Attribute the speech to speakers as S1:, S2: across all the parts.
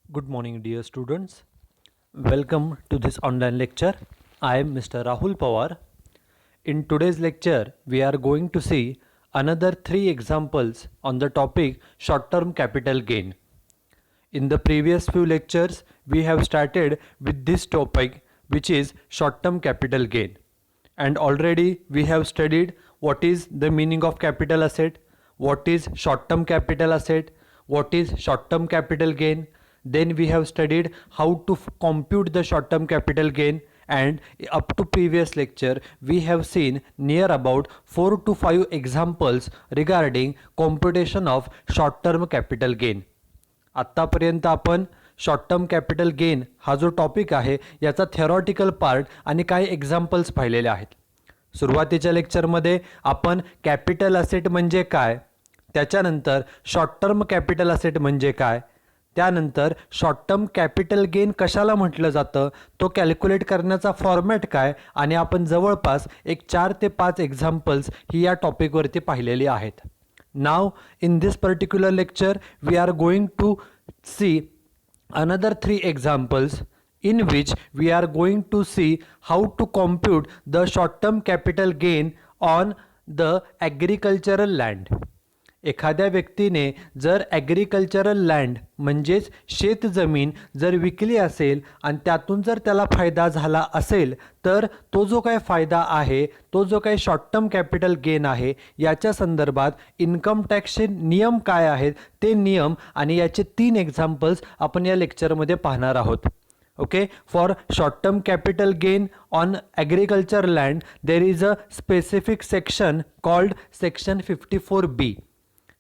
S1: Good morning, dear students. Welcome to this online lecture. I am Mr. Rahul Pawar. In today's lecture, we are going to see another three examples on the topic short-term capital gain. In the previous few lectures, we have started with this topic, which is short-term capital gain. And already we have studied what is the meaning of capital asset, what is short-term capital asset, what is short-term capital gain. Then we have studied how to compute the short-term capital gain, and up to previous lecture we have seen near about 4 to 5 examples regarding computation of short-term capital gain. आत्तापर्यंत आपण short term capital gain हा जो topic आहे याचा theoretical part आणि काही examples पाहिलेले आहेत. सुरुवातीच्या लेक्चरमध्ये आपण कॅपिटल असेट म्हणजे काय, त्याच्यानंतर शॉर्ट टर्म कॅपिटल असेट म्हणजे काय, त्यानंतर शॉर्ट टर्म कॅपिटल गेन कशाला म्हटलं जातं, तो कॅल्क्युलेट करण्याचा फॉर्मॅट काय, आणि आपण जवळपास एक 4 ते 5 एक्झाम्पल्स ही या टॉपिकवरती पाहिलेली आहेत. Now in this particular lecture we are going to see another 3 examples in which we are going to see how to compute the short term capital gain on the agricultural land. एखाद्या व्यक्तीने जर agricultural land म्हणजेच शेतजमीन जर विकली असेल आणि त्यातून जर त्याला फायदा झाला असेल तर तो जो काही फायदा आहे, तो जो काही शॉर्ट टर्म कॅपिटल गेन आहे, याच्या संदर्भात इन्कम टॅक्सचे नियम काय आहेत ते नियम आणि याचे 3 एक्झाम्पल्स आपण या लेक्चरमध्ये पाहणार आहोत. Okay, for short term capital gain on agriculture land there is a specific section called section 54B.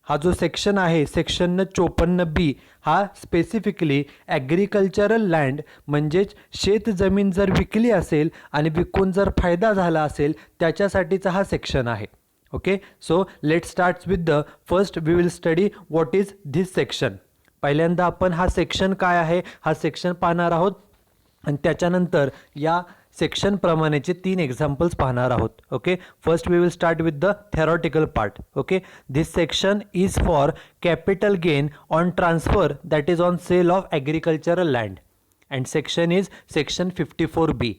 S1: हा जो सेक्शन आहे सेक्शन 54B हा स्पेसिफिकली ॲग्रिकल्चरल लँड म्हणजेच शेतजमीन जर विकली असेल आणि विकून जर फायदा झाला असेल त्याच्यासाठीचा हा सेक्शन आहे. Okay, so let start with the first we will study what is this section. पहिल्यांदा आपण हा सेक्शन काय आहे हा सेक्शन पाहणार आहोत आणि त्याच्यानंतर या सेक्शन प्रमाणेचे 3 एक्झाम्पल्स पाहणार आहोत. Okay, first we will start with the theoretical part. Okay, this section is for capital gain on transfer that is on sale of agricultural land and section is section 54B.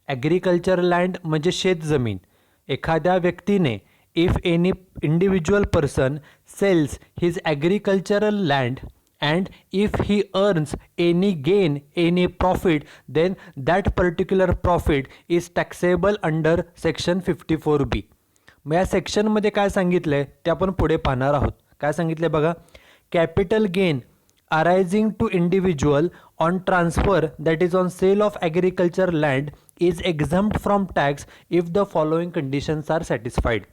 S1: Agricultural land म्हणजे शेतजमीन. एखाद्या व्यक्तीने if any individual person sells his agricultural land and if he earns any gain, any profit, then that particular profit is taxable under section 54B. मग या सेक्शनमध्ये काय सांगितलंय ते आपण पुढे पाहणार आहोत. काय सांगितलंय बघा, capital gain arising to individual on transfer that is on sale of agriculture land is exempt from tax if the following conditions are satisfied.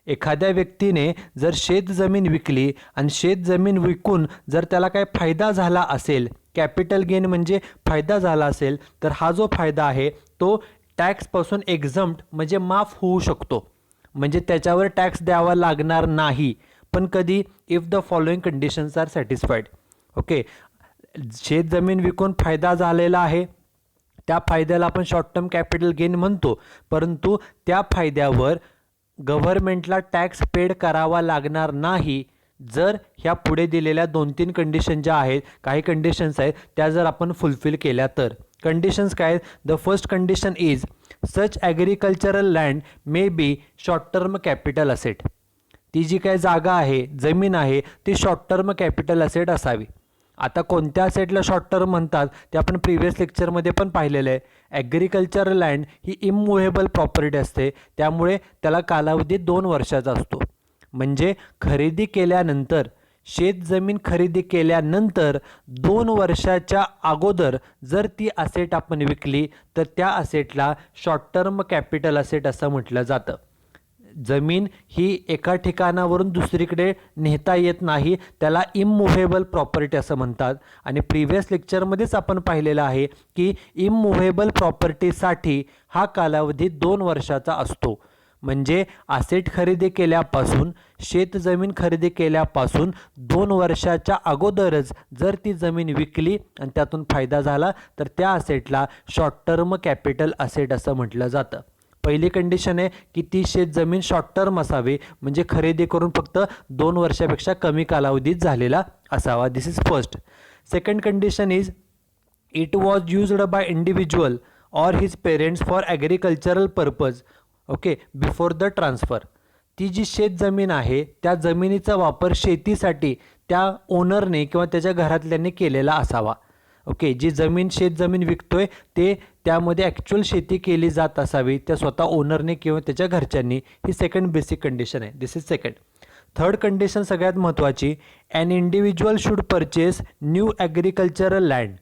S1: एखाद्या व्यक्तीने जर शेतजमीन विकली आणि शेतजमीन विकून जर त्याला काही फायदा झाला असेल, कॅपिटल गेन म्हणजे फायदा झाला असेल, तर हा जो फायदा आहे तो टॅक्सपासून एक्झम्प्ट म्हणजे माफ होऊ शकतो, म्हणजे त्याच्यावर टॅक्स द्यावा लागणार नाही. पण कधी, if the following conditions are satisfied. Okay, शेतजमीन विकून फायदा झालेला आहे, त्या फायद्याला आपण शॉर्ट टर्म कॅपिटल गेन म्हणतो, परंतु त्या फायद्यावर गव्हर्नमेंटला टॅक्स पेड करावा लागणार नाही जर ह्या पुढे दिलेल्या 2-3 कंडिशन ज्या आहेत, काही कंडिशन्स आहेत त्या जर आपण फुलफिल केल्या तर. कंडिशन्स काय आहेत? The first condition is such agricultural land may be short term capital asset. ती जी काय जागा आहे, जमीन आहे, ती शॉर्ट टर्म कॅपिटल असेट असावी. आता कोणत्या असेटला शॉर्ट टर्म म्हणतात ते आपण प्रिव्हियस लेक्चरमध्ये पण पाहिलेलं आहे. ॲग्रिकल्चर लँड ही इममुव्हेबल प्रॉपर्टी असते, त्यामुळे त्याला कालावधी 2 वर्षाचा असतो. म्हणजे खरेदी केल्यानंतर, शेतजमीन खरेदी केल्यानंतर 2 वर्षाच्या अगोदर जर ती असेट आपण विकली तर त्या असेटला शॉर्ट टर्म कॅपिटल असेट असं म्हटलं जातं. जमीन ही एका ठिकाणावरून दुसरीकडे नेता येत नाही, त्याला इममुव्हेबल प्रॉपर्टी असं म्हणतात. आणि प्रिव्हियस लेक्चरमध्येच आपण पाहिलेलं आहे की इममुव्हेबल प्रॉपर्टीसाठी हा कालावधी 2 वर्षाचा असतो. म्हणजे असेट खरेदी केल्यापासून, शेतजमीन खरेदी केल्यापासून 2 वर्षाच्या अगोदरच जर ती जमीन विकली आणि त्यातून फायदा झाला तर त्या असेटला शॉर्ट टर्म कॅपिटल असेट असं म्हटलं जातं. पहिली कंडिशन आहे की ती शेतजमीन शॉर्ट टर्म असावी, म्हणजे खरेदी करून फक्त 2 वर्षापेक्षा कमी कालावधीत झालेला असावा. This is first. Second condition is it was used by individual or his parents for agricultural purpose okay before the transfer. ती जी शेत जमीन आहे त्या जमिनीचा वापर शेतीसाठी त्या ओनरने किंवा त्याच्या घरातल्यांनी केलेला असावा. ओके, जी जमीन शेत जमीन विकतोय ते त्यामध्ये ॲक्च्युअल शेती केली जात असावी त्या स्वतः ओनरने किंवा त्याच्या घरच्यांनी. ही सेकंड बेसिक कंडिशन आहे. This is second. Third condition सगळ्यात महत्त्वाची, an individual should purchase new agricultural land.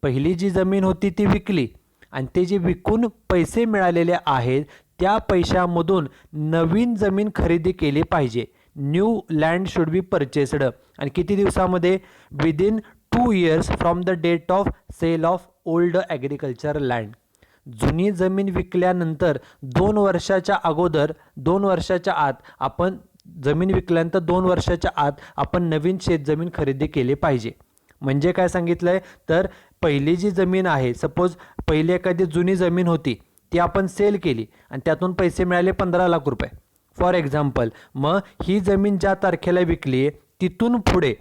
S1: पहिली जी जमीन होती ती विकली आणि ते जे विकून पैसे मिळालेले आहेत त्या पैशामधून नवीन जमीन खरेदी केली पाहिजे. New land should be purchased. आणि किती दिवसामध्ये? Within 2 years from the date of sale of old agricultural land. जुनी जमीन विकल्यानंतर 2 वर्षाच्या अगोदर 2 वर्षाच्या आत आपण जमीन विकल्यानंतर 2 वर्षाच्या आत आपण नवीन शेतजमीन खरेदी केली पाहिजे. म्हणजे काय सांगितलं आहे तर पहिली जी जमीन आहे, सपोज पहिली एखादी जुनी जमीन होती ती आपण सेल केली आणि त्यातून पैसे मिळाले 15 लाख रुपये फॉर एक्झाम्पल. मग ही जमीन ज्या तारखेला विकली तिथून पुढे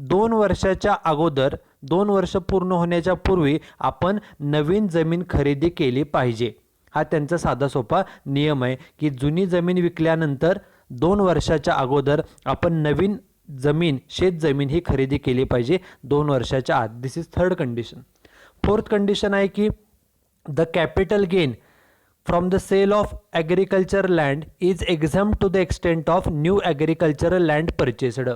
S1: 2 वर्षाच्या अगोदर 2 वर्ष पूर्ण होण्याच्या पूर्वी आपण नवीन जमीन खरेदी केली पाहिजे. हा त्यांचा साधा सोपा नियम आहे की जुनी जमीन विकल्यानंतर 2 वर्षाच्या अगोदर आपण नवीन जमीन शेतजमीन ही खरेदी केली पाहिजे 2 वर्षाच्या आत. This is third condition. Fourth condition आहे की the capital gain from the sale of agriculture land is exempt to the extent of new agricultural land purchased.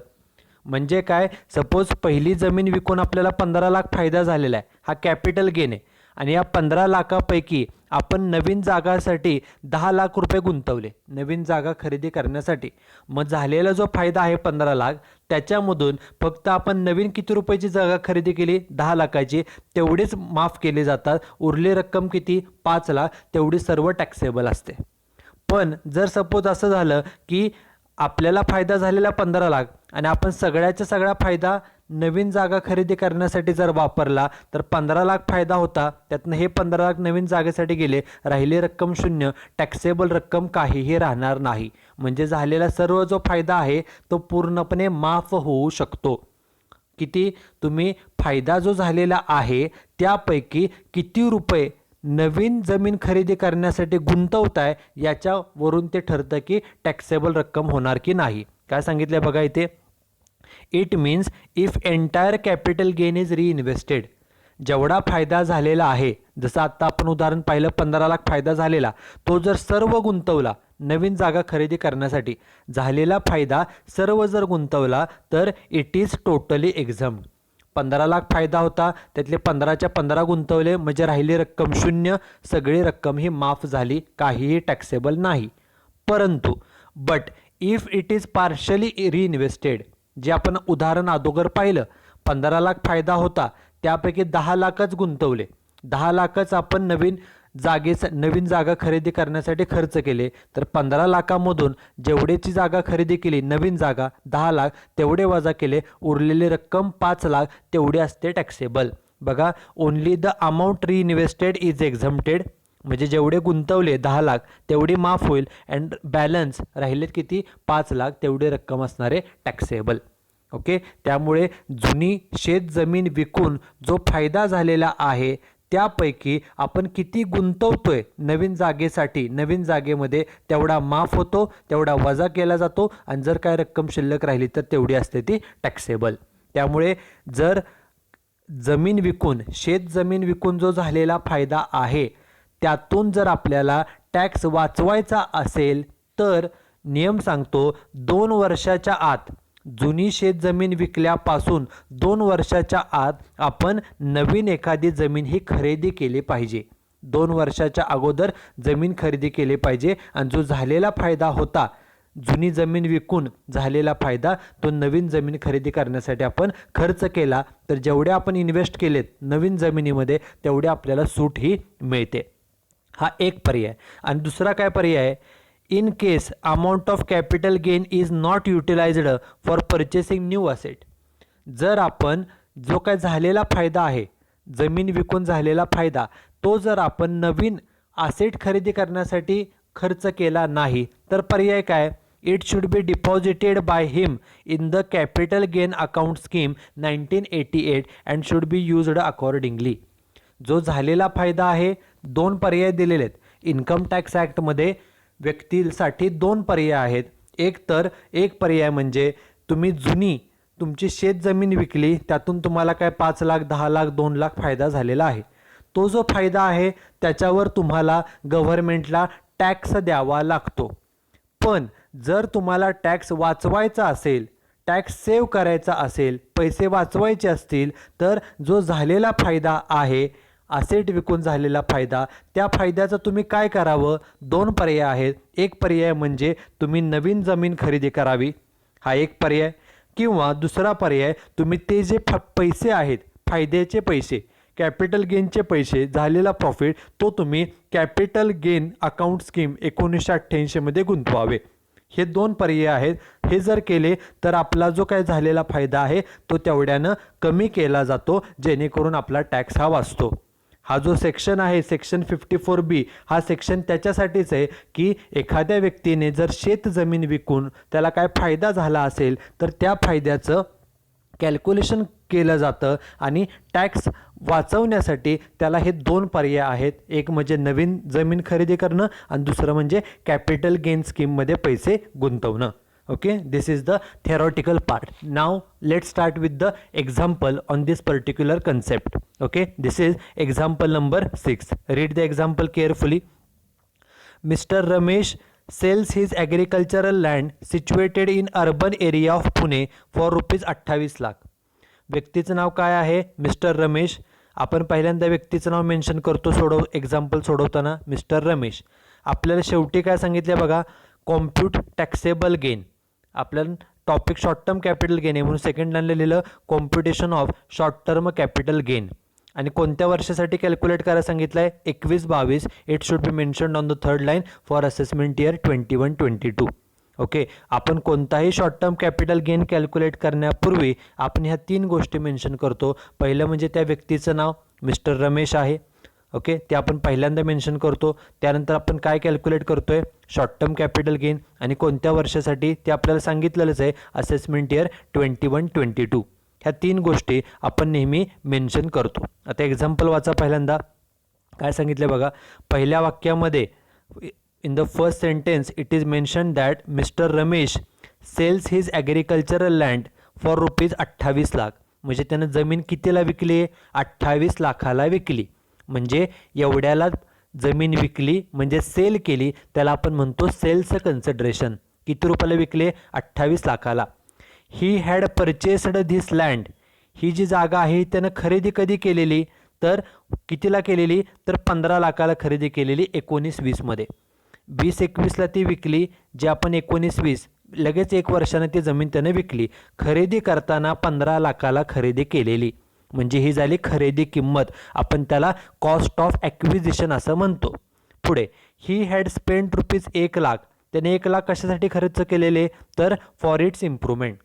S1: म्हणजे काय, सपोज पहिली जमीन विकून आपल्याला 15 लाख फायदा झालेला आहे, हा कॅपिटल गेन आहे. आणि या 15 लाखापैकी आपण नवीन जागासाठी 10 लाख रुपये गुंतवले नवीन जागा खरेदी करण्यासाठी. मग झालेला जो फायदा आहे 15 लाख त्याच्यामधून फक्त आपण नवीन किती रुपयाची जागा खरेदी केली? 10 लाखाची. तेवढेच माफ केले जातात. उरली रक्कम किती? 5 लाख. तेवढी सर्व टॅक्सेबल असते. पण जर सपोज असं झालं की आपल्याला फायदा झालेला 15 लाख आणि आपण सगळ्याचा सगळा फायदा नवीन जागा खरेदी करण्यासाठी जर वापरला तर 15 लाख फायदा होता, त्यातनं हे 15 लाख नवीन जागेसाठी गेले, राहिली रक्कम शून्य. टॅक्सेबल रक्कम काहीही राहणार नाही. म्हणजे झालेला सर्व जो फायदा आहे तो पूर्णपणे माफ होऊ शकतो. किती? तुम्ही फायदा जो झालेला आहे त्यापैकी किती रुपये नवीन जमीन खरेदी करण्यासाठी गुंतवताय याच्यावरून ते ठरतं की टॅक्सेबल रक्कम होणार की नाही. काय सांगितलं बघा इथे, it means if entire capital gain is reinvested. जेवढा फायदा झालेला आहे, जसं आत्ता आपण उदाहरण पाहिलं 15 लाख फायदा झालेला, तो जर सर्व गुंतवला नवीन जागा खरेदी करण्यासाठी, झालेला फायदा सर्व जर गुंतवला तर इट इज टोटली एक्झम्प्ट. 15 लाख फायदा होता, त्यातले 15च्या 15 गुंतवले म्हणजे राहिली रक्कम शून्य. सगळी रक्कम ही माफ झाली, काहीही टॅक्सेबल नाही. परंतु but if it is partially reinvested, जे आपण उदाहरण अगोदर पाहिलं 15 लाख फायदा होता त्यापैकी 10 लाखच गुंतवले, 10 लाखच आपण नवीन जागा खरेदी करण्यासाठी खर्च केले, तर 15 लाखामधून जेवढेची जागा खरेदी केली नवीन जागा 10 लाख तेवढे वजा केले, उरलेली रक्कम 5 लाख तेवढे असते टॅक्सेबल. बघा, only the amount reinvested is exempted. म्हणजे जेवढे गुंतवले 10 लाख तेवढी माफ होईल अँड बॅलन्स राहिलेत किती? 5 लाख तेवढी रक्कम असणारे टॅक्सेबल. ओके, त्यामुळे जुनी शेत जमीन विकून जो फायदा झालेला आहे त्यापैकी आपण किती गुंतवतोय नवीन जागेसाठी, नवीन जागेमध्ये तेवढा माफ होतो, तेवढा वजा केला जातो आणि जर काय रक्कम शिल्लक राहिली तर तेवढी असते ती टॅक्सेबल. त्यामुळे जर जमीन विकून शेत जमीन विकून जो झालेला फायदा आहे त्यातून जर आपल्याला टॅक्स वाचवायचा असेल तर नियम सांगतो 2 वर्षाच्या आत, जुनी शेत जमीन विकल्यापासून 2 वर्षाच्या आत आपण नवीन एखादी जमीन ही खरेदी केली पाहिजे. 2 वर्षाच्या अगोदर जमीन खरेदी केली पाहिजे आणि जो झालेला फायदा होता जुनी जमीन विकून झालेला फायदा तो नवीन जमीन खरेदी करण्यासाठी आपण खर्च केला तर जेवढे आपण इन्व्हेस्ट केलेत नवीन जमिनीमध्ये तेवढे आपल्याला सूट ही मिळते. हा एक पर्याय. आणि दुसरा काय पर्याय आहे, in case amount of capital gain is not utilised for purchasing new asset. जर आपण जो काय झालेला फायदा आहे जमीन विकून झालेला फायदा तो जर आपण नवीन असेट खरेदी करण्यासाठी खर्च केला नाही तर पर्याय काय, it should be deposited by him in the capital gain account scheme 1988 and should be used accordingly. जो झालेला फायदा आहे, दोन पर्याय दिलेले आहेत. इन्कम टॅक्स ॲक्टमध्ये व्यक्तीसाठी दोन पर्याय आहेत. एक पर्याय म्हणजे तुम्ही जुनी तुमची शेत जमीन विकली, त्यातून तुम्हाला काय 5 लाख 10 लाख 2 लाख फायदा झालेला आहे. तो जो फायदा आहे त्याच्यावर तुम्हाला गव्हर्नमेंटला टॅक्स द्यावा लागतो. पण जर तुम्हाला टॅक्स वाचवायचा असेल, टॅक्स सेव्ह करायचा असेल, पैसे वाचवायचे असतील, तर जो झालेला फायदा आहे, असेट विकून झालेला फायदा, त्या फायद्याचं तुम्ही काय करावं? दोन पर्याय आहेत. एक पर्याय म्हणजे तुम्ही नवीन जमीन खरेदी करावी, हा एक पर्याय. किंवा दुसरा पर्याय, तुम्ही ते जे पैसे आहेत, फायद्याचे पैसे, कॅपिटल गेनचे पैसे, झालेला प्रॉफिट, तो तुम्ही कॅपिटल गेन अकाउंट स्कीम 1988 मध्ये गुंतवावे. हे दोन पर्याय आहेत. हे जर केले तर आपला जो काय झालेला फायदा आहे तो तेवढ्यानं कमी केला जातो, जेणेकरून आपला टॅक्स हा वाचतो. हा जो सेक्शन आहे, सेक्शन 54B, हा सेक्शन त्याच्यासाठीच आहे की एखाद्या व्यक्तीने जर शेत जमीन विकून त्याला काय फायदा झाला असेल तर त्या फायद्याचं कॅल्क्युलेशन केलं जातं आणि टॅक्स वाचवण्यासाठी त्याला हे दोन पर्याय आहेत. एक म्हणजे नवीन जमीन खरेदी करणं आणि दुसरं म्हणजे कॅपिटल गेन स्कीममध्ये पैसे गुंतवणं. Okay, this is the theoretical part. Now let's start with the example on this particular concept. Okay, this is example number 6. Read the example carefully. Mr. Ramesh sells his agricultural land situated in urban area of Pune for rupees 28 lakh. व्यक्तीचं नाव काय आहे? Mister Ramesh. आपण पहिल्यांदा व्यक्तीचं नाव mention करतो example सोडवताना, mister Ramesh. आपल्याला शेवटी काय सांगितलं बघा, कॉम्प्यूट टॅक्सेबल गेन. आपल्याला topic short term capital gain आहे म्हणून सेकंड लाईनला लिहिलं computation of short term capital gain. आणि कोणत्या वर्षासाठी कॅल्क्युलेट करायला सांगितलं आहे? 21-22. It should be mentioned on the third line for assessment year 21-22. Okay, आपण कोणताही short term capital gain calculate करण्यापूर्वी आपण ह्या तीन गोष्टी मेन्शन करतो. पहिलं म्हणजे त्या व्यक्तीचं नाव मिस्टर रमेश आहे. ओके, ते आपण पहिल्यांदा मेन्शन करतो. त्यानंतर आपण काय कॅल्क्युलेट करतोय? Short term capital gain. आणि कोणत्या वर्षासाठी ते आपल्याला सांगितलेलंच आहे, असेसमेंट इयर 21-22. ह्या तीन गोष्टी आपण नेहमी मेन्शन करतो. आता एक्झाम्पल वाचा पहिल्यांदा. काय सांगितलं बघा, पहिल्या वाक्यामध्ये in the first sentence it is mention that mister Ramesh cells his agricultural land for rupees 28 lakh. म्हणजे त्यानं जमीन कितीला विकली? 28 लाखाला विकली. म्हणजे एवढ्याला जमीन विकली म्हणजे सेल केली, त्याला आपण म्हणतो सेल्स कन्सिडरेशन. किती रुपयाला विकले? 28 लाखाला. He had purchased this land. ही जी जागा आहे त्यानं खरेदी कधी केलेली? तर कितीला केलेली? तर 15 लाखाला खरेदी केलेली 19-20 मध्ये. 20-21ला ती विकली, जे आपण 19-20 लगेच 1 वर्षानं ती जमीन त्यानं विकली. खरेदी करताना 15 लाखाला खरेदी केलेली, म्हणजे ही झाली खरेदी किंमत. आपण त्याला कॉस्ट ऑफ ॲक्विजिशन असं म्हणतो. पुढे, ही हॅड स्पेंट रुपीज 1 लाख. त्याने 1 लाख कशासाठी खर्च केलेले? तर फॉर इट्स इम्प्रूव्हमेंट.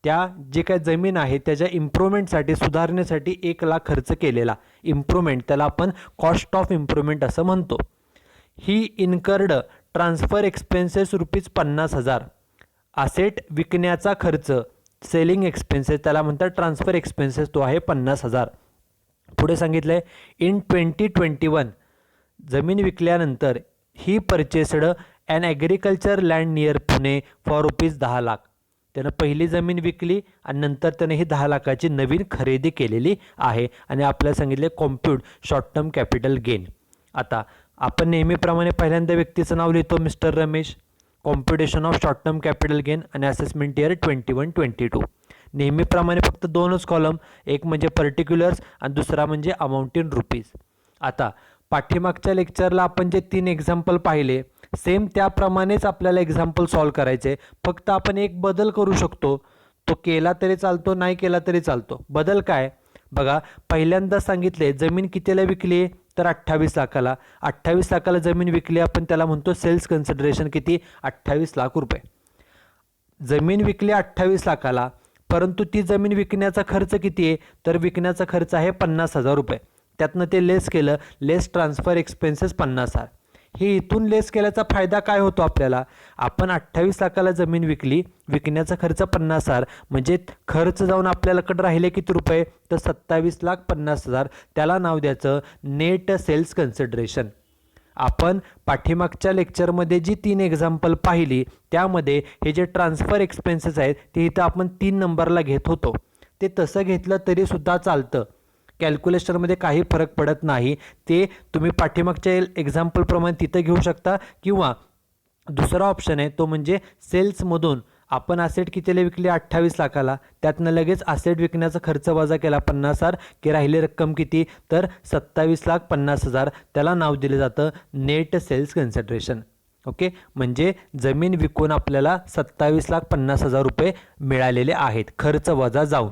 S1: त्या जे काय जमीन आहे त्याच्या इम्प्रूव्हमेंटसाठी, सुधारण्यासाठी 1 लाख खर्च केलेला. इम्प्रूव्हमेंट त्याला आपण कॉस्ट ऑफ इम्प्रूव्हमेंट असं म्हणतो. He incurred transfer expenses rupees 50,000. Asset विकण्याचा खर्च, सेलिंग एक्सपेन्सेस त्याला म्हणतात ट्रान्सफर एक्सपेन्सेस, तो आहे 50,000. पुढे सांगितलं आहे इन 2021 जमीन विकल्यानंतर he purchased an agriculture land near Pune for rupees 10 lakh. त्यानं पहिली जमीन विकली आणि नंतर त्याने ही 10 लाखाची नवीन खरेदी केलेली आहे. आणि आपल्याला सांगितले compute short term capital gain. आता आपण नेहमीप्रमाणे पहिल्यांदा व्यक्तीचं नाव लिहितो mister Ramesh, computation of short term capital gain आणि असेसमेंट इयर 21-22. नेहमीप्रमाणे फक्त दोनच कॉलम, एक म्हणजे पर्टिक्युलर्स आणि दुसरा म्हणजे अमाऊंट इन रुपीज. आता पाठीमागच्या लेक्चरला आपण जे 3 एक्झाम्पल पाहिले, सेम त्याप्रमाणेच आपल्याला एक्झाम्पल सॉल्व करायचे. फक्त आपण एक बदल करू शकतो, तो केला तरी चालतो, नाही केला तरी चालतो. बदल काय बघा, पहिल्यांदा सांगितले जमीन कितीला विकली? तर 28 लाखाला. 28 लाखाला जमीन विकली, आपण त्याला म्हणतो सेल्स कन्सिडरेशन. किती? 28 लाख रुपये. जमीन विकली 28 लाखाला, परंतु ती जमीन विकण्याचा खर्च किती आहे? तर विकण्याचा खर्च आहे 50,000 रुपये. त्यातनं ते लेस केलं, लेस ट्रान्सफर एक्सपेन्सेस 50,000. हे इथून लेस केल्याचा फायदा काय होतो आपल्याला? आपण 28 लाखाला जमीन विकली, विकण्याचा खर्च 50,000, म्हणजे खर्च जाऊन आपल्याकडे राहिले किती रुपये? तर 27,50,000. त्याला नाव द्यायचं नेट सेल्स कन्सिडरेशन. आपण पाठीमागच्या लेक्चरमध्ये जी 3 एक्झाम्पल पाहिली त्यामध्ये हे जे ट्रान्सफर एक्सपेन्सेस आहेत ते इथं आपण 3 नंबरला घेत होतो. ते तसं घेतलं तरीसुद्धा चालतं, कॅल्क्युलेशनमध्ये काही फरक पडत नाही. ते तुम्ही पाठीमागच्या एक्झाम्पलप्रमाणे तिथं घेऊ शकता, किंवा दुसरा ऑप्शन आहे तो म्हणजे सेल्समधून आपण असेट कितीला विकली? 28 लाखाला. त्यातनं लगेच असेट विकण्याचा खर्च वजा केला 50,000, की राहिली रक्कम किती? तर 27,50,000. त्याला नाव दिलं जातं नेट सेल्स कन्सिडरेशन. ओके, म्हणजे जमीन विकून आपल्याला 27,50,000 रुपये मिळालेले आहेत, खर्च वजा जाऊन.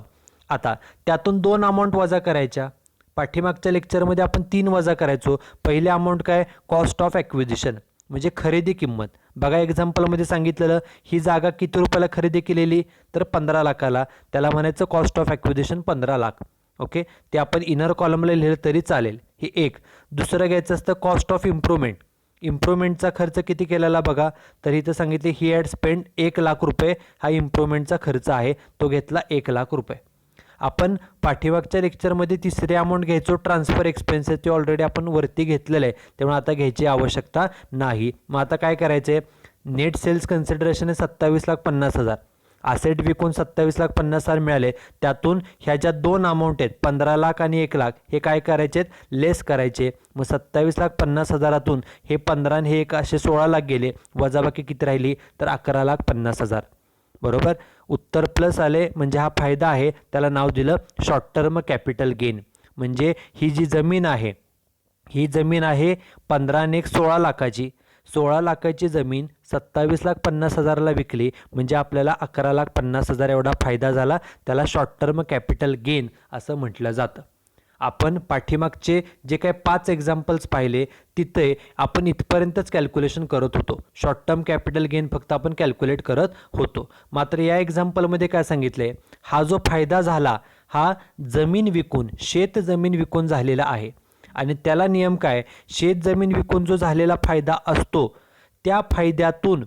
S1: आता त्यातून 2 अमाऊंट वजा करायच्या. पाठीमागच्या लेक्चरमध्ये आपण 3 वजा करायचो. पहिले अमाऊंट काय? कॉस्ट ऑफ ॲक्विजिशन, म्हणजे खरेदी किंमत. बघा एक्झाम्पलमध्ये सांगितलेलं, ही जागा किती रुपयाला खरेदी केलेली? तर 15 लाखाला. त्याला म्हणायचं cost of acquisition 15 lakh. Okay, ते आपण इनर कॉलमला लिहिलं तरी चालेल. हे एक. दुसरं घ्यायचं असतं कॉस्ट ऑफ इम्प्रूव्हमेंट. इम्प्रूव्हमेंटचा खर्च किती केलेला बघा? तर इथं सांगितले ही हॅड स्पेंड 1 लाख रुपये. हा इम्प्रूव्हमेंटचा खर्च आहे, तो घेतला 1 लाख रुपये. आपण पाठीमागच्या लेक्चरमध्ये तिसरे अमाऊंट घ्यायचो ट्रान्सफर एक्सपेन्सेस, ते ऑलरेडी आपण वरती घेतलेलं आहे, त्यामुळे आता घ्यायची आवश्यकता नाही. मग आता काय करायचं आहे? नेट सेल्स कन्सिडरेशन आहे 27,50,000. असेट विकून 27,50,000 मिळाले. त्यातून ह्या ज्या 2 अमाऊंट आहेत 15 लाख आणि 1 लाख, हे काय करायचे आहेत? लेस करायचे. मग 27,50,000तून हे 15 आणि हे 1 असे 16 लाख गेले, वजाबाकी किती राहिली? तर 11,50,000. बरोबर, उत्तर प्लस आले, म्हणजे हा फायदा आहे. त्याला नाव दिलं शॉर्ट टर्म कॅपिटल गेन. म्हणजे ही जी जमीन आहे, ही जमीन आहे 15 आणि 1 16 लाखाची. 16 लाखाची जमीन 27,50,000ला विकली, म्हणजे आपल्याला 11,50,000 एवढा फायदा झाला. त्याला शॉर्ट टर्म कॅपिटल गेन असं म्हटलं जातं. आपण पाठीमागचे जे काही 5 एक्झाम्पल्स पाहिले तिथे आपण इथपर्यंतच कॅल्क्युलेशन करत होतो. शॉर्ट टर्म कॅपिटल गेन फक्त आपण कॅल्क्युलेट करत होतो. मात्र या एक्झाम्पलमध्ये काय सांगितले? हा जो फायदा झाला हा जमीन विकून, शेत जमीन विकून झालेला आहे. आणि त्याला नियम काय? शेत जमीन विकून जो झालेला फायदा असतो त्या फायद्यातून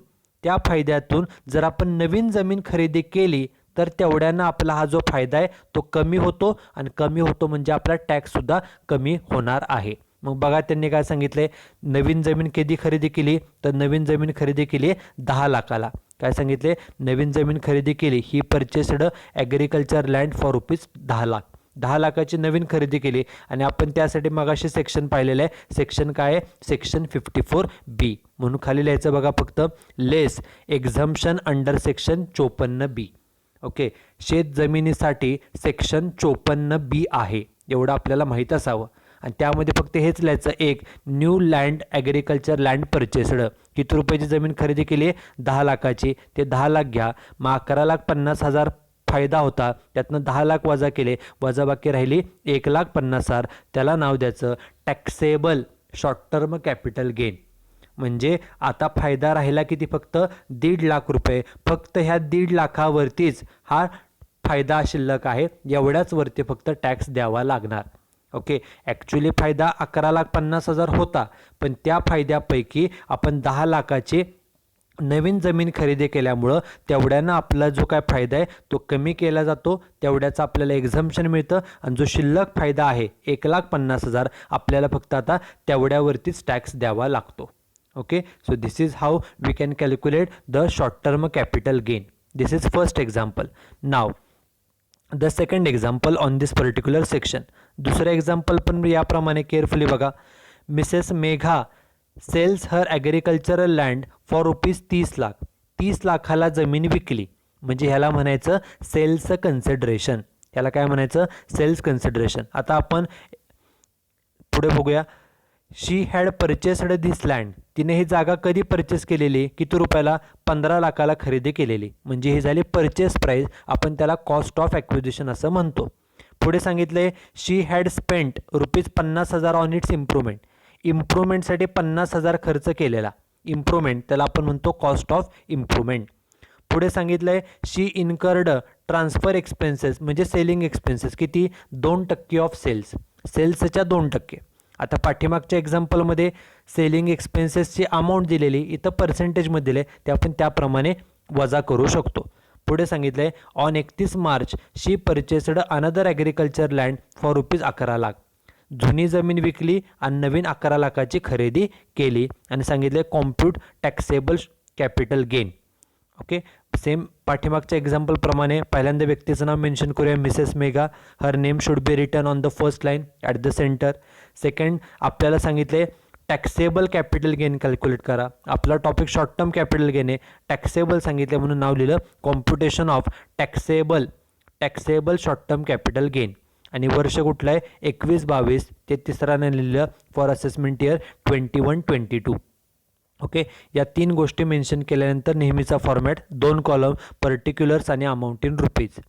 S1: जर आपण नवीन जमीन खरेदी केली तर तेवढ्यानं आपला हा जो फायदा आहे तो कमी होतो, आणि कमी होतो म्हणजे आपला टॅक्ससुद्धा कमी होणार आहे. मग बघा त्यांनी काय सांगितले? नवीन जमीन कधी खरेदी केली? तर नवीन जमीन खरेदी केली 10 लाखाला. काय सांगितले? नवीन जमीन खरेदी केली, he purchased agriculture land for rupees 10 lakh. 10 लाखाची नवीन खरेदी केली, आणि आपण त्यासाठी मगाशी सेक्शन पाहिलेलं आहे. सेक्शन काय आहे? Section 54B. म्हणून खाली लिहायचं बघा फक्त लेस एक्झम्पशन अंडर सेक्शन 54B. ओके, शेत जमिनीसाठी सेक्शन 54B आहे, एवढं आपल्याला माहीत असावं. आणि त्यामध्ये फक्त हेच लिहायचं, एक new land agriculture land purchased. किती रुपयाची जमीन खरेदी केली आहे? 10 लाखाची. ते 10 लाख घ्या. मग 11,50,000 फायदा होता, त्यातनं 10 लाख वजा केले, वजाबाकी राहिली 1,50,000. त्याला नाव द्यायचं taxable short term capital gain. म्हणजे आता फायदा राहिला किती? फक्त 1.5 लाख रुपये. फक्त ह्या 1.5 लाखावरतीच हा फायदा शिल्लक आहे, एवढ्याच वरती फक्त टॅक्स द्यावा लागणार. ओके, ॲक्च्युली फायदा 11,50,000 होता, पण त्या फायद्यापैकी आपण 10 लाखाची नवीन जमीन खरेदी केल्यामुळं तेवढ्यानं आपला जो काय फायदा आहे तो कमी केला जातो, तेवढ्याचं आपल्याला एक्झम्पशन मिळतं. आणि जो शिल्लक फायदा आहे 1,50,000 आपल्याला फक्त आता तेवढ्यावरतीच टॅक्स द्यावा लागतो. Okay, so this is how we can calculate the short term capital gain. This is first example. Now the second example on this particular section. दुसरा एक्झाम्पल पण याप्रमाणे केअरफुली बघा. Mrs Megha sells her agricultural land for rupees 30 lakh. 30 लाखाला जमीन विकली, म्हणजे ह्याला म्हणायचं सेल्स कन्सिडरेशन. ह्याला काय म्हणायचं? Sales consideration. आता आपण पुढे बघूया. She had purchased this land. तिने ही जागा कधी परचेस केलेली? किती रुपयाला? 15 लाखाला खरेदी केलेली, म्हणजे ही झाली परचेस प्राईस. आपण त्याला कॉस्ट ऑफ ॲक्विजिशन असं म्हणतो. पुढे सांगितले she had spent rupees 50,000 on its improvement. इम्प्रूव्हमेंटसाठी 50,000 खर्च केलेला. इम्प्रूव्हमेंट त्याला आपण म्हणतो कॉस्ट ऑफ इम्प्रूव्हमेंट. पुढे सांगितलं आहे शी इन्कर्ड ट्रान्सफर एक्सपेन्सेस, म्हणजे सेलिंग एक्सपेन्सेस. किती? 2% ऑफ सेल्स. सेल्सच्या 2%. आता पाठीमागच्या एक्झाम्पलमध्ये सेलिंग एक्सपेन्सेसची अमाऊंट दिलेली, इथं पर्सेंटेजमध्ये दिले, ते आपण त्याप्रमाणे वजा करू शकतो. पुढे सांगितलं आहे on 31 March she purchased another agriculture land for ₹11 lakh. जुनी जमीन विकली आणि नवीन 11 लाखाची खरेदी केली आणि सांगितले compute taxable capital gain. Okay, same पाठीमागच्या एक्झाम्पलप्रमाणे पहिल्यांदा व्यक्तीचं नाव मेन्शन करूया, Mrs Megha. Her name should be written on the first line at the centre. Second आपल्याला सांगितले टॅक्सेबल कॅपिटल गेन कॅल्क्युलेट करा. आपला topic short term capital gain आहे, टॅक्सेबल सांगितले म्हणून नाव लिहिलं computation of taxable short term capital gain. आणि वर्ष कुठलं आहे 21-22, ते तिसऱ्याने लिहिलं फॉर असेसमेंट इयर 21-22. ओके, या 3 गोष्टी मेन्शन केल्यानंतर नेहमीचा फॉर्मॅट 2 कॉलम पर्टिक्युलर्स आणि अमाऊंट इन रुपीज.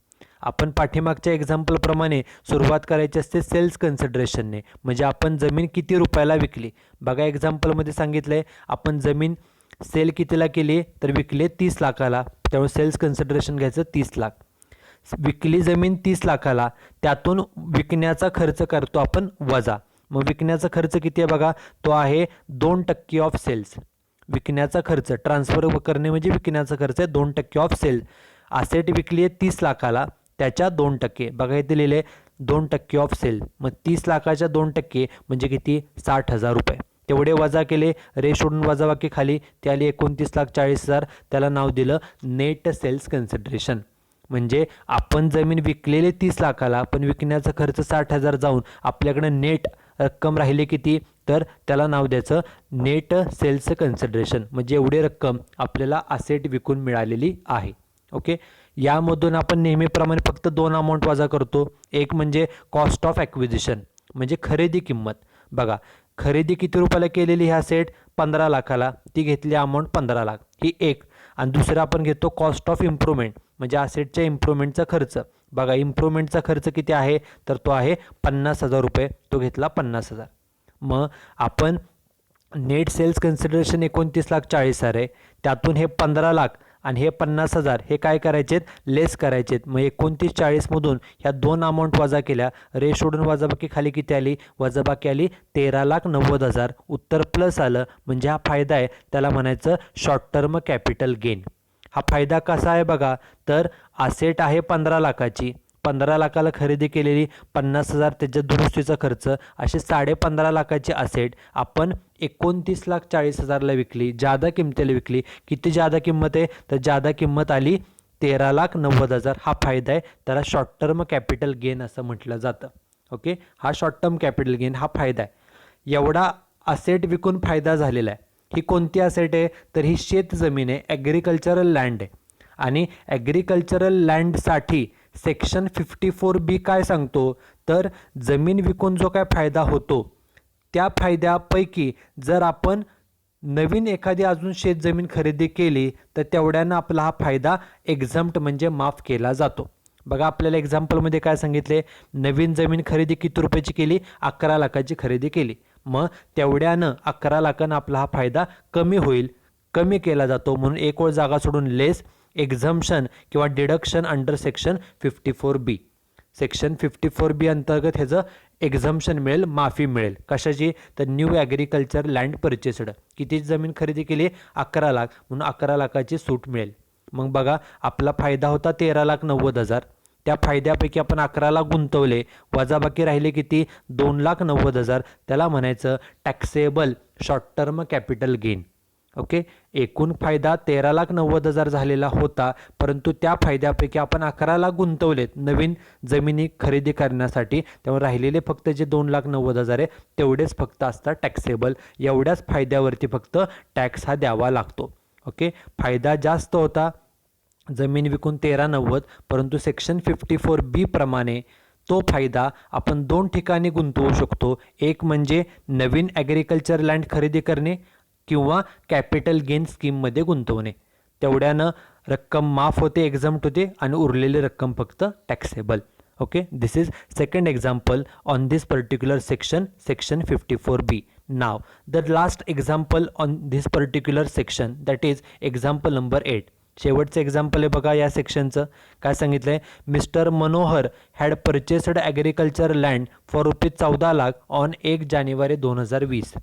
S1: आपण पाठीमागच्या एक्झाम्पलप्रमाणे सुरुवात करायची असते सेल्स कन्सिडरेशनने, म्हणजे आपण जमीन किती रुपयाला विकली. बघा एक्झाम्पलमध्ये सांगितलं आहे आपण जमीन सेल कितीला केली, तर विकली 30 लाखाला, त्यामुळे सेल्स कन्सिडरेशन घ्यायचं 30 लाख. विकली जमीन 30 लाखाला, त्यातून विकण्याचा खर्च करतो आपण वजा. मग विकण्याचा खर्च किती आहे बघा, तो आहे 2% ऑफ सेल्स. विकण्याचा खर्च ट्रान्सफर करणे म्हणजे विकण्याचा खर्च आहे 2% ऑफ सेल. असेट विकली आहे 30 लाखाला, त्याच्या 2%, बघा इथे लिहिले 2% ऑफ सेल. मग 30 लाखाच्या 2% म्हणजे किती 60,000 रुपये. तेवढे वजा केले, रे सोडून वजाबाकी खाली, ते आली 29,40,000. त्याला नाव दिलं नेट सेल्स कन्सिडरेशन. म्हणजे आपण जमीन विकलेली 30 लाखाला, पण विकण्याचा खर्च 60,000 जाऊन आपल्याकडे नेट रक्कम राहिली किती, तर त्याला नाव द्यायचं नेट सेल्स कन्सिडरेशन. म्हणजे एवढी रक्कम आपल्याला असेट विकून मिळालेली आहे. ओके, यामधून आपण नेहमीप्रमाणे फक्त 2 अमाऊंट वजा करतो. एक म्हणजे कॉस्ट ऑफ ॲक्विजिशन, म्हणजे खरेदी किंमत. बघा खरेदी किती रुपयाला केलेली ह्या सेट 15 लाखाला, ती घेतली अमाऊंट 15 लाख, ही एक. आणि दुसरं आपण घेतो कॉस्ट ऑफ इम्प्रूव्हमेंट, म्हणजे असेटच्या इम्प्रूव्हमेंटचा खर्च. बघा इम्प्रूव्हमेंटचा खर्च किती आहे, तर तो आहे 50,000 रुपये, तो घेतला 50,000. मग आपण नेट सेल्स कन्सिडरेशन 29,40,000 आहे, त्यातून हे 15 लाख आणि हे 50,000 हे काय करायचेत, लेस करायचेत. मग 29,40,000मधून ह्या 2 अमाऊंट वजा केल्या, रे सोडून वजाबाकी खाली किती आली, वजाबाकी आली 13,90,000. उत्तर प्लस आलं, म्हणजे हा फायदा आहे, त्याला म्हणायचं शॉर्ट टर्म कॅपिटल गेन. हा फायदा कसा आहे बघा, तर असेट आहे 15 लाखाची, 15 लाखाला खरेदी केलेली, 50,000 त्याच्या दुरुस्तीचा खर्च, असे 15.5 लाखाची असेट आपण 29,40,000ला विकली, जादा किमतीला विकली. किती जादा किंमत आहे, तर जादा किंमत आली 13,90,000. हा फायदा आहे, त्याला शॉर्ट टर्म कॅपिटल गेन असं म्हटलं जातं. ओके, हा शॉर्ट टर्म कॅपिटल गेन हा फायदा आहे. एवढा असेट विकून फायदा झालेला आहे. ही कोणती असेट आहे, तर ही शेत जमीन आहे, ॲग्रिकल्चरल लँड आहे. आणि ॲग्रिकल्चरल लँडसाठी सेक्शन 54B काय सांगतो, तर जमीन विकून जो काय फायदा होतो, त्या फायद्यापैकी जर आपण नवीन एखादी अजून शेतजमीन खरेदी केली, तर तेवढ्यानं आपला हा फायदा एक्झम्प्ट म्हणजे माफ केला जातो. बघा आपल्याला एक्झाम्पलमध्ये काय सांगितले, नवीन जमीन खरेदी किती रुपयाची केली, 11 लाखाची खरेदी केली. मग तेवढ्यानं 11 लाखानं आपला हा फायदा कमी होईल, कमी केला जातो. म्हणून एक ओळ जागा सोडून लेस एक्झम्पशन किंवा deduction under section 54B. Section 54B अंतर्गत ह्याचं एक्झम्पशन मिळेल, माफी मिळेल. कशाची, तर न्यू ॲग्रिकल्चर लँड परचेस्ड. किती जमीन खरेदी केली, 11 लाख, म्हणून 11 लाखाची सूट मिळेल. मग बघा आपला फायदा होता 13,90,000. त्या फायद्यापैकी आपण 11 गुंतवले, वजाबाकी राहिले किती 2,90,000. त्याला म्हणायचं taxable short term capital gain. Okay, एकूण फायदा 13,90,000 झालेला होता, परंतु त्या फायद्यापैकी आपण 11 गुंतवलेत नवीन जमिनी खरेदी करण्यासाठी, त्यामुळे राहिलेले फक्त जे 2,90,000 आहे तेवढेच फक्त असतात टॅक्सेबल. एवढ्याच फायद्यावरती फक्त टॅक्स हा द्यावा लागतो. ओके, फायदा जास्त होता जमीन विकून 13,90,000, परंतु सेक्शन 54B प्रमाणे तो फायदा आपण 2 ठिकाणी गुंतवू शकतो. एक म्हणजे नवीन ॲग्रिकल्चर लँड खरेदी करणे किंवा कॅपिटल गेन स्कीममध्ये गुंतवणे. तेवढ्यानं रक्कम माफ होते, एक्झम्प्ट होते, आणि उरलेली रक्कम फक्त taxable. Okay, this is second example on this particular section, section 54B. Now, the last example on this particular section, that is example number 8. शेवटचं एक्झाम्पल आहे बघा या सेक्शनचं. काय सांगितलं आहे, mister Manohar had purchased agriculture land for ₹14 lakh on 1 जानेवारी 2020.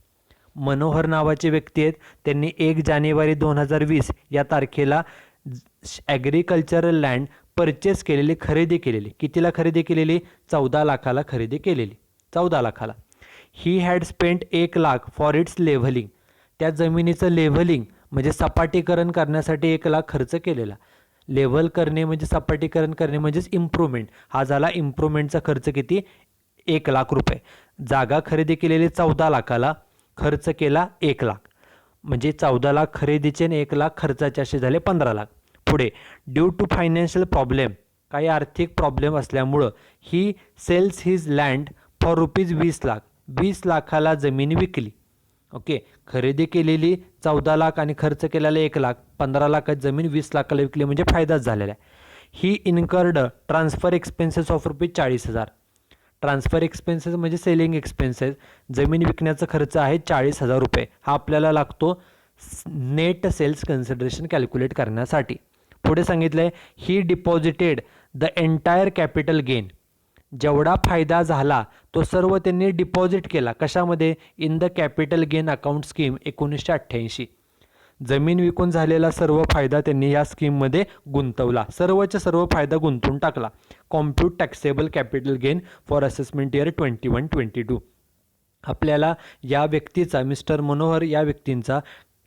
S1: मनोहर नावाचे व्यक्ती आहेत, त्यांनी 1 जानेवारी 2020 या तारखेला ॲग्रिकल्चरल लँड परचेस केलेली, खरेदी केलेली. कितीला खरेदी केलेली? 14 लाखाला खरेदी केलेली, 14 लाखाला. He had spent 1 lakh for its levelling. त्या जमिनीचं लेव्हलिंग म्हणजे सपाटीकरण करण्यासाठी 1 लाख खर्च केलेला. लेव्हल करणे म्हणजे सपाटीकरण करणे म्हणजेच इम्प्रूव्हमेंट. हा झाला इम्प्रूव्हमेंटचा खर्च किती? 1 लाख रुपये. जागा खरेदी केलेली 14 लाखाला, खर्च केला 1 लाख. म्हणजे 14 लाख खरेदीचे आणि 1 लाख खर्चाचे असे झाले 15 लाख. पुढे ड्यू टू फायनान्शियल प्रॉब्लेम, काही आर्थिक प्रॉब्लेम असल्यामुळं he sells his land for ₹20 lakh. 20 लाखाला जमीन विकली. ओके, खरेदी केलेली 14 लाख आणि खर्च केलेला 1 लाख, 15 लाखात जमीन 20 लाखाला विकली म्हणजे फायदाच झालेला आहे. He incurred transfer expenses of ₹40,000. Transfer expenses म्हणजे सेलिंग एक्सपेन्सेस, जमीन विकण्याचा खर्च आहे ₹40,000. हा आपल्याला लागतो नेट सेल्स कन्सिडरेशन कॅल्क्युलेट करण्यासाठी. पुढे सांगितलं आहे, he deposited the entire capital gain. जेवढा फायदा झाला तो सर्व त्यांनी डिपॉझिट केला. कशामध्ये? In the capital gain account scheme 1988. जमीन विकून झालेला सर्व फायदा त्यांनी या स्कीममध्ये गुंतवला, सर्वच्या सर्व फायदा गुंतवून टाकला. Compute taxable capital gain for assessment year 21-22. आपल्याला या व्यक्तीचा, मिस्टर मनोहर या व्यक्तींचा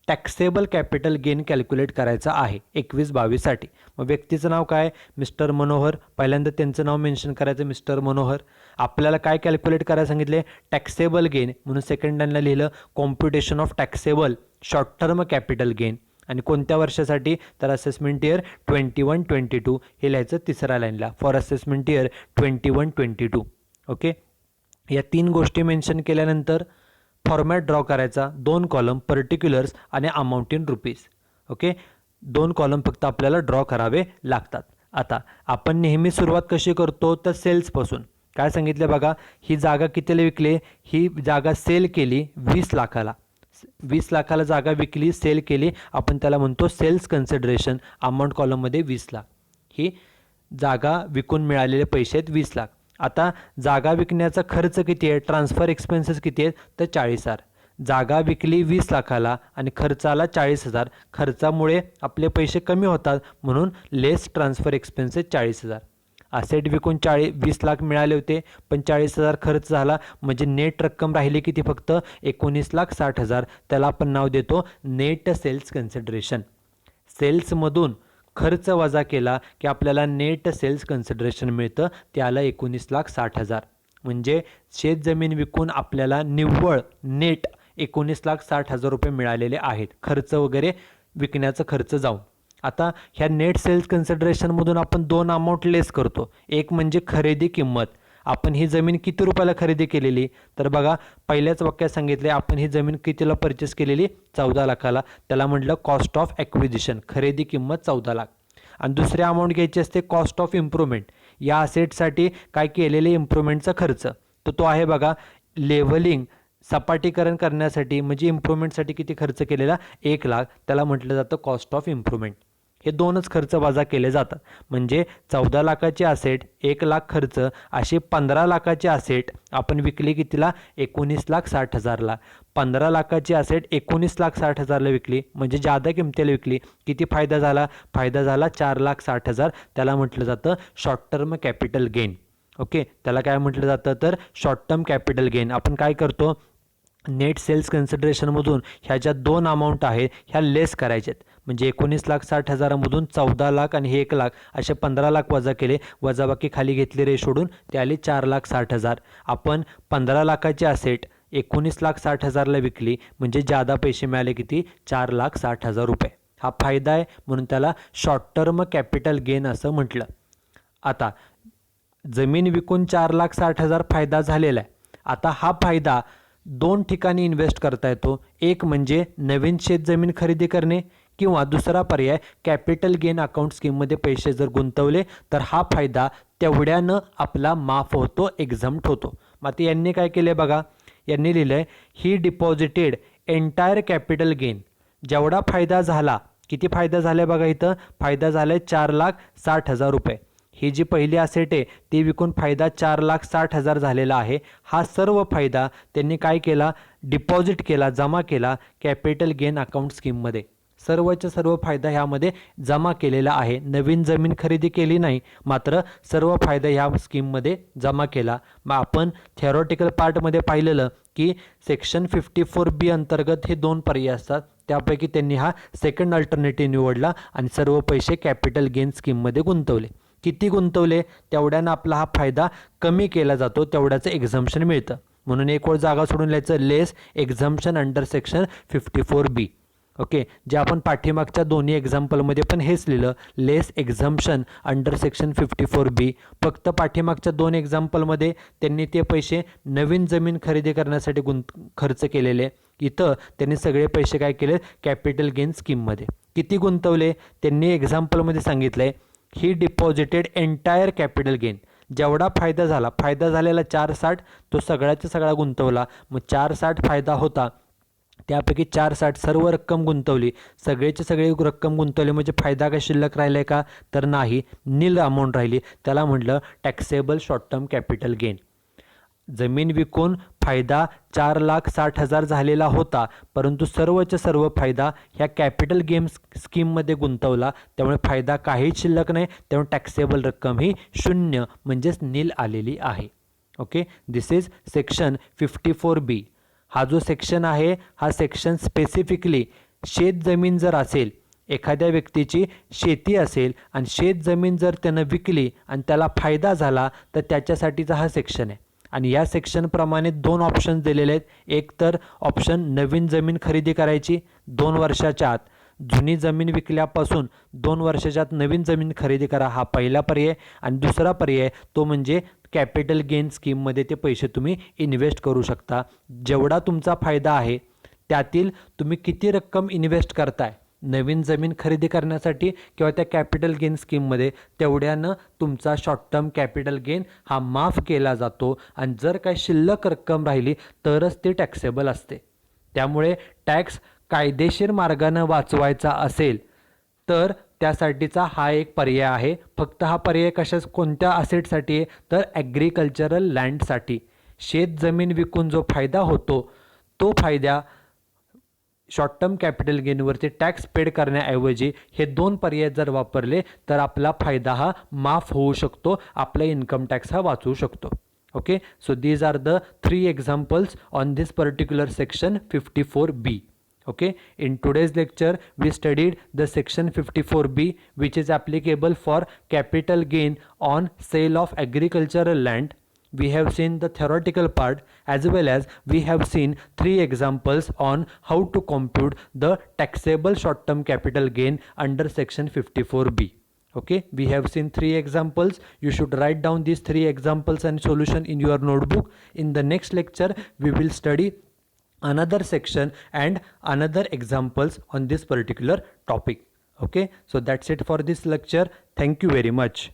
S1: टॅक्सेबल कॅपिटल गेन कॅल्क्युलेट करायचा आहे 21-22 साठी. मग व्यक्तीचं नाव काय? मिस्टर मनोहर. पहिल्यांदा त्यांचं नाव मेन्शन करायचं, मिस्टर मनोहर. आपल्याला काय कॅल्क्युलेट करायला सांगितले? Taxable gain. म्हणून सेकंड लाईनला लिहिलं computation of taxable short term capital gain. आणि कोणत्या वर्षासाठी? तर असेसमेंट इयर 21-22 हे लिहायचं तिसऱ्या लाईनला, फॉर असेसमेंट इयर 21-22. ओके, या 3 गोष्टी मेन्शन केल्यानंतर फॉर्मॅट ड्रॉ करायचा. 2 कॉलम पर्टिक्युलर्स आणि amount in rupees. Okay, 2 column फक्त आपल्याला ड्रॉ करावे लागतात. आता आपण नेहमी सुरुवात कशी करतो? तर सेल्सपासून. काय सांगितलं बघा, ही जागा कितीला विकली? ही जागा सेल केली 20 लाखाला. 20 लाखाला जागा विकली, सेल केली, आपण त्याला म्हणतो सेल्स कन्सिडरेशन. अमाऊंट कॉलममध्ये 20 लाख. ही जागा विकून मिळालेले पैसे आहेत 20 लाख. आता जागा विकण्याचा खर्च किती आहे? ट्रान्सफर एक्सपेन्सेस किती आहेत? तर 40,000. जागा विकली 20 लाखाला आणि खर्च आला 40,000. खर्चामुळे आपले पैसे कमी होतात म्हणून लेस ट्रान्सफर एक्सपेन्सेस 40,000. असेट विकून 20 लाख मिळाले होते, पण 40,000 खर्च झाला म्हणजे नेट रक्कम राहिली किती? फक्त 19,60,000. त्याला आपण नाव देतो नेट सेल्स कन्सिडरेशन. सेल्समधून खर्च वजा केला की आपल्याला नेट सेल्स कन्सिडरेशन मिळतं, ते आलं 19,60,000. म्हणजे शेत जमीन विकून आपल्याला निव्वळ नेट 19,60,000 रुपये मिळालेले आहेत, खर्च वगैरे विकण्याचा खर्च जाऊन. आता ह्या नेट सेल्स कन्सिडरेशनमधून आपण 2 अमाऊंट लेस करतो. एक म्हणजे खरेदी किंमत. आपण ही जमीन किती रुपयाला खरेदी केलेली? तर बघा, पहिल्याच वाक्यात सांगितले आपण ही जमीन कितीला परचेस केलेली? 14 लाखाला. त्याला म्हटलं कॉस्ट ऑफ ॲक्विजिशन, खरेदी किंमत 14 लाख. आणि दुसरी अमाऊंट घ्यायची असते कॉस्ट ऑफ इम्प्रूव्हमेंट. या असेटसाठी काय केलेले इम्प्रूव्हमेंटचा खर्च, तर तो आहे बघा लेव्हलिंग, सपाटीकरण करण्यासाठी म्हणजे इम्प्रूव्हमेंटसाठी किती खर्च केलेला? 1 लाख. त्याला म्हटलं जातं कॉस्ट ऑफ इम्प्रूव्हमेंट. हे 2च खर्च वजा केले जातात. म्हणजे 14 लाखाचे असेट, 1 लाख खर्च, अशी 15 लाखाची असेट आपण विकली कितीला? 19,60,000ला. 15 लाखाची असेट 19,60,000ला विकली म्हणजे जादा किमतीला विकली. किती फायदा झाला? फायदा झाला 4,60,000. त्याला म्हटलं जातं short term capital gain. Okay, त्याला काय म्हटलं जातं? तर शॉर्ट टर्म कॅपिटल गेन. आपण काय करतो? नेट सेल्स कन्सिडरेशनमधून ह्या ज्या 2 अमाऊंट आहेत ह्या लेस करायच्यात. म्हणजे 19,60,000मधून 14 लाख आणि हे 1 लाख असे 15 लाख वजा केले, वजाबाकी खाली घेतली रे सोडून, ते आले 4,60,000. आपण 15 लाखाची असेट 19,60,000ला विकली म्हणजे जादा पैसे मिळाले किती? 4,60,000 रुपये. हा फायदा आहे म्हणून त्याला शॉर्ट टर्म कॅपिटल गेन असं म्हटलं. आता जमीन विकून 4,60,000 फायदा झालेला आहे. आता हा फायदा 2 ठिकाणी इन्व्हेस्ट करता येतो. एक म्हणजे नवीन शेत जमीन खरेदी करणे किंवा दुसरा पर्याय कॅपिटल गेन अकाउंट स्कीममध्ये पैसे जर गुंतवले तर हा फायदा तेवढ्यानं आपला माफ होतो, एक्झम्प्ट होतो. मग आता यांनी काय केले बघा, यांनी लिहिलं आहे he deposited entire capital gain. जेवढा फायदा झाला किती फायदा झाला बघा, इथं फायदा झाला आहे 4,60,000 रुपये. ही जी पहिली असेट आहे ती विकून फायदा 4,60,000 झालेला आहे. हा सर्व फायदा त्यांनी काय केला, डिपॉझिट केला, जमा केला कॅपिटल गेन अकाउंट स्कीममध्ये. सर्वच्या सर्व फायदा ह्यामध्ये जमा केलेला आहे. नवीन जमीन खरेदी केली नाही, मात्र सर्व फायदा ह्या स्कीममध्ये जमा केला. मग आपण थेरॉटिकल पार्टमध्ये पाहिलेलं की सेक्शन 54B अंतर्गत हे 2 पर्याय असतात. त्यापैकी त्यांनी हा सेकंड अल्टरनेटिव्ह निवडला आणि सर्व पैसे कॅपिटल गेन स्कीममध्ये गुंतवले. किती गुंतवले तेवढ्यानं आपला हा फायदा कमी केला जातो, तेवढ्याचं एक्झम्पशन मिळतं. म्हणून एक वेळ जागा सोडून लिहायचं लेस एक्झम्पशन अंडर सेक्शन 54B. ओके, जे आपण पाठीमागच्या दोन्ही एक्झाम्पलमध्ये पण हेच लिहिलं, लेस एक्झम्पशन अंडर सेक्शन 54B. फक्त पाठीमागच्या 2 एक्झाम्पलमध्ये त्यांनी ते पैसे नवीन जमीन खरेदी करण्यासाठी खर्च केलेले. इथं त्यांनी सगळे पैसे काय केले, कॅपिटल गेन स्कीममध्ये. किती गुंतवले त्यांनी एक्झाम्पलमध्ये सांगितलं आहे, he deposited entire capital gain. जेवढा फायदा झाला, फायदा झालेला 460, तो सगळ्याचा सगळा गुंतवला. मग 460 फायदा होता, त्यापैकी 460 सर्व रक्कम गुंतवली. सगळेचे सगळे रक्कम गुंतवली म्हणजे फायदा काय शिल्लक राहिला का, तर नाही, नील अमाऊंट राहिली. त्याला म्हटलं taxable short term capital gain. जमीन विकून फायदा 4,60,000 झालेला होता, परंतु सर्वच्या सर्व फायदा ह्या कॅपिटल गेन स्कीममध्ये गुंतवला. त्यामुळे फायदा काहीच शिल्लक नाही, त्यामुळे टॅक्सेबल रक्कम ही 0 म्हणजेच नील आलेली आहे. Okay, this is section 54B. हा जो सेक्शन आहे, हा सेक्शन स्पेसिफिकली शेत जमीन जर असेल, एखाद्या व्यक्तीची शेती असेल आणि शेत जमीन जर त्यानं विकली आणि त्याला फायदा झाला, तर त्याच्यासाठीचा हा सेक्शन आहे. आणि या सेक्शनप्रमाणे 2 ऑप्शन्स दिलेले आहेत. एक तर ऑप्शन नवीन जमीन खरेदी करायची 2 वर्षाच्या आत, जुनी जमीन विकल्यापासून 2 वर्षाच्या आत नवीन जमीन खरेदी करा, हा पहिला पर्याय. आणि दुसरा पर्याय तो म्हणजे कॅपिटल गेन स्कीममध्ये ते पैसे तुम्ही इन्व्हेस्ट करू शकता. जेवढा तुमचा फायदा आहे त्यातील तुम्ही किती रक्कम इन्व्हेस्ट करताय नवीन जमीन खरेदी करण्यासाठी किंवा त्या कॅपिटल गेन स्कीममध्ये, तेवढ्यानं तुमचा शॉर्ट टर्म कॅपिटल गेन हा माफ केला जातो. आणि जर काही शिल्लक रक्कम राहिली तरच ते टॅक्सेबल असते. त्यामुळे टॅक्स कायदेशीर मार्गानं वाचवायचा असेल तर त्यासाठीचा हा एक पर्याय आहे. फक्त हा पर्याय कोणत्या असेटसाठी आहे, तर ॲग्रिकल्चरल लँडसाठी. शेत जमीन विकून जो फायदा होतो, तो फायदा शॉर्ट टर्म कॅपिटल गेनवरती टॅक्स पेड करण्याऐवजी हे 2 पर्याय जर वापरले तर आपला फायदा हा माफ होऊ शकतो, आपला इन्कम टॅक्स हा वाचवू शकतो. Okay, so these are the 3 examples on this particular section 54B. Okay, in today's lecture we studied the section 54B, which is applicable for capital gain on sale of agricultural land. We have seen the theoretical part, as well as we have seen 3 examples on how to compute the taxable short term capital gain under section 54B. Okay, we have seen 3 examples. You should write down these 3 examples and solution in your notebook. In the next lecture we will study another section and another examples on this particular topic. Okay, so that's it for this lecture. Thank you very much.